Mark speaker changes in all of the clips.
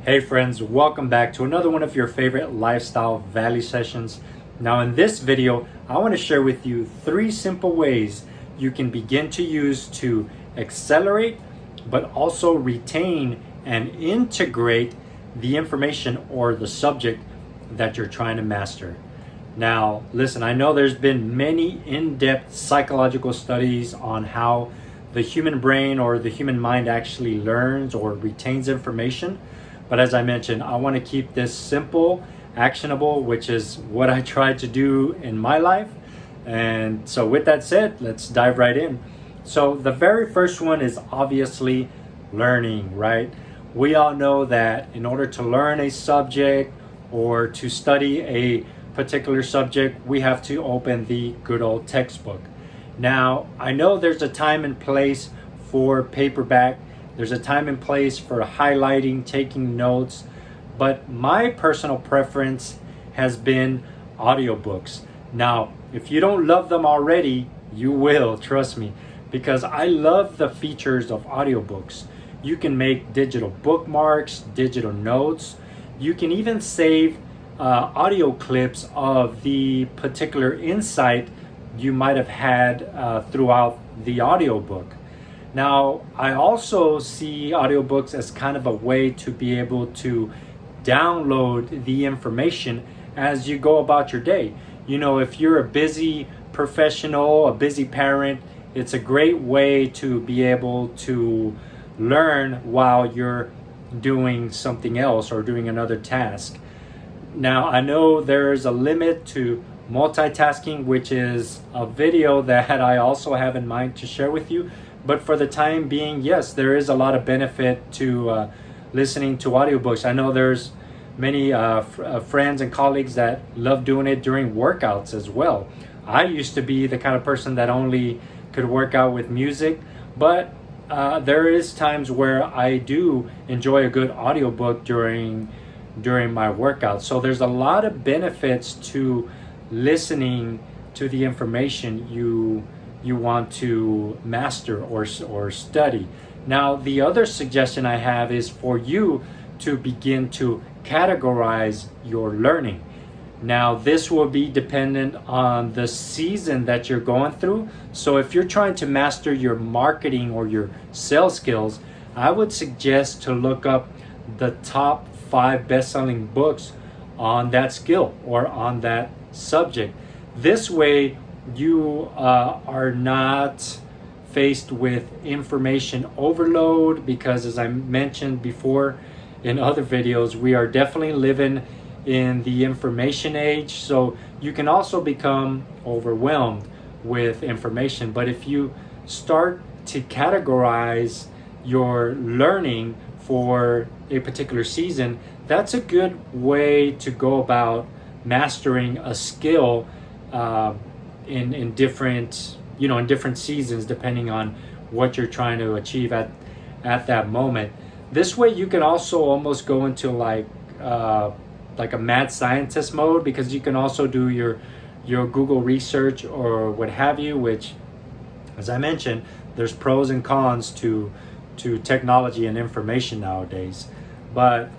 Speaker 1: Hey friends, welcome back to another one of your favorite lifestyle value sessions. Now in this video, I want to share with you 3 simple ways you can begin to use to accelerate but also retain and integrate the information or the subject that you're trying to master. Now listen, I know there's been many in-depth psychological studies on how the human brain or the human mind actually learns or retains information. But as I mentioned, I want to keep this simple, actionable, which is what I try to do in my life. And so with that said, let's dive right in. So the very first one is obviously learning, right? We all know that in order to learn a subject or to study a particular subject, we have to open the good old textbook. Now, I know there's a time and place for paperback. There's a time and place for highlighting, taking notes, but my personal preference has been audiobooks. Now, if you don't love them already, you will, trust me, because I love the features of audiobooks. You can make digital bookmarks, digital notes. You can even save audio clips of the particular insight you might have had throughout the audiobook. Now, I also see audiobooks as kind of a way to be able to download the information as you go about your day. You know, if you're a busy professional, a busy parent, it's a great way to be able to learn while you're doing something else or doing another task. Now, I know there's a limit to multitasking, which is a video that I also have in mind to share with you. But for the time being, yes, there is a lot of benefit to listening to audiobooks. I know there's many friends and colleagues that love doing it during workouts as well. I used to be the kind of person that only could work out with music, but there is times where I do enjoy a good audiobook during my workout. So there's a lot of benefits to listening to the information you want to master or study. Now, the other suggestion I have is for you to begin to categorize your learning. Now, this will be dependent on the season that you're going through. So if you're trying to master your marketing or your sales skills, I would suggest to look up the top 5 best-selling books on that skill or on that subject. This way, you are not faced with information overload, because as I mentioned before in other videos, we are definitely living in the information age. So you can also become overwhelmed with information. But if you start to categorize your learning for a particular season, that's a good way to go about mastering a skill in different seasons, depending on what you're trying to achieve at that moment. This way you can also almost go into like a mad scientist mode, because you can also do your Google research or what have you, which, as I mentioned, there's pros and cons to technology and information nowadays. But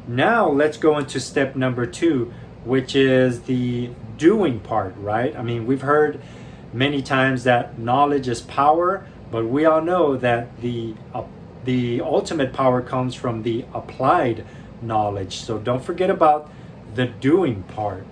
Speaker 1: now let's go into step number 2, which is the doing part, right? I mean, we've heard many times that knowledge is power, but we all know that the ultimate power comes from the applied knowledge. So don't forget about the doing part.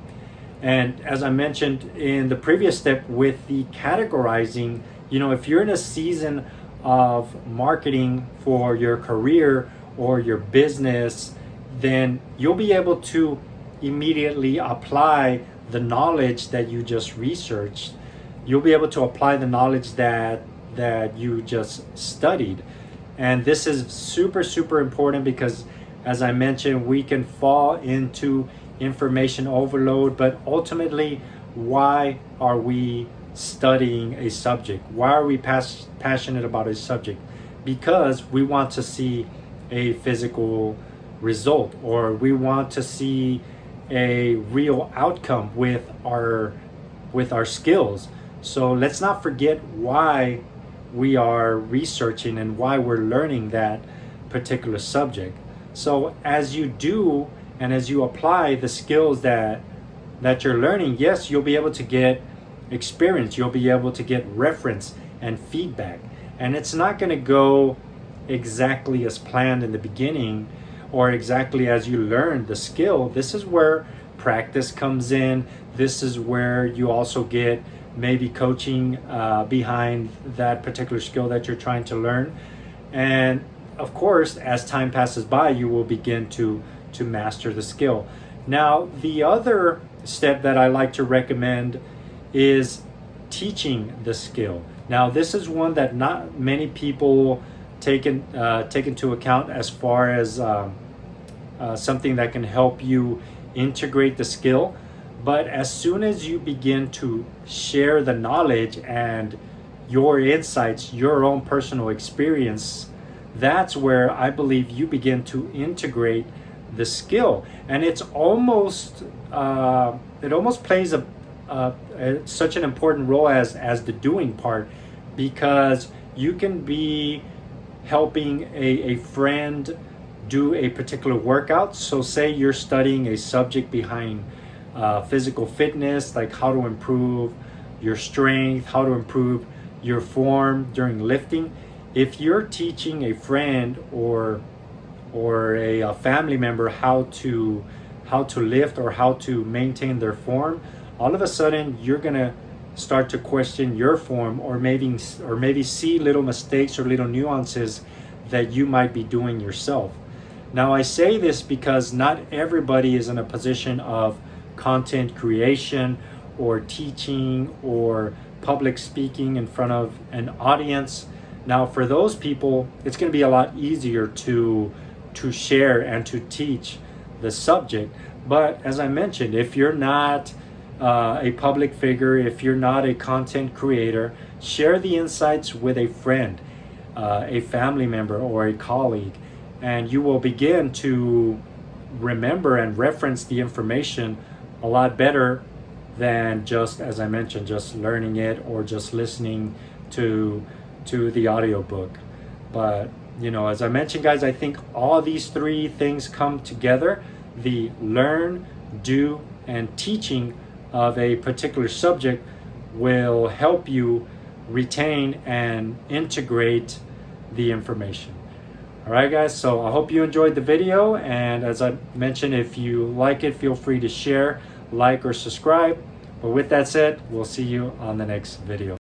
Speaker 1: And as I mentioned in the previous step with the categorizing, you know, if you're in a season of marketing for your career or your business, then you'll be able to immediately apply the knowledge that you just researched. You'll be able to apply the knowledge that you just studied. And this is super important, because as I mentioned, we can fall into information overload. But ultimately, why are we studying a subject? Why are we passionate about a subject? Because we want to see a physical result, or we want to see a real outcome with our skills. So let's not forget why we are researching and why we're learning that particular subject. So as you do and as you apply the skills that you're learning, yes, you'll be able to get experience, you'll be able to get reference and feedback. And it's not going to go exactly as planned in the beginning or exactly as you learn the skill. This is where practice comes in. This is where you also get maybe coaching behind that particular skill that you're trying to learn. And of course, as time passes by, you will begin to master the skill. Now, the other step that I like to recommend is teaching the skill. Now, this is one that not many people take into account as far as something that can help you integrate the skill. But as soon as you begin to share the knowledge and your insights, your own personal experience, that's where I believe you begin to integrate the skill. And it's almost it almost plays such an important role as the doing part, because you can be helping a friend do a particular workout. So say you're studying a subject behind physical fitness, like how to improve your strength, how to improve your form during lifting. If you're teaching a friend or a family member how to lift or how to maintain their form, all of a sudden you're gonna start to question your form, or maybe see little mistakes or little nuances that you might be doing yourself. Now, I say this because not everybody is in a position of content creation or teaching or public speaking in front of an audience. Now, for those people, it's going to be a lot easier to share and to teach the subject. But as I mentioned, if you're not a public figure, if you're not a content creator, share the insights with a friend, a family member, or a colleague, and you will begin to remember and reference the information a lot better than just, as I mentioned, just learning it or just listening to the audiobook. But as I mentioned, guys, I think all these three things come together: the learn, do, and teaching of a particular subject will help you retain and integrate the information. All right, guys, so I hope you enjoyed the video, and as I mentioned, if you like it, feel free to share, like, or subscribe. But with that said, we'll see you on the next video.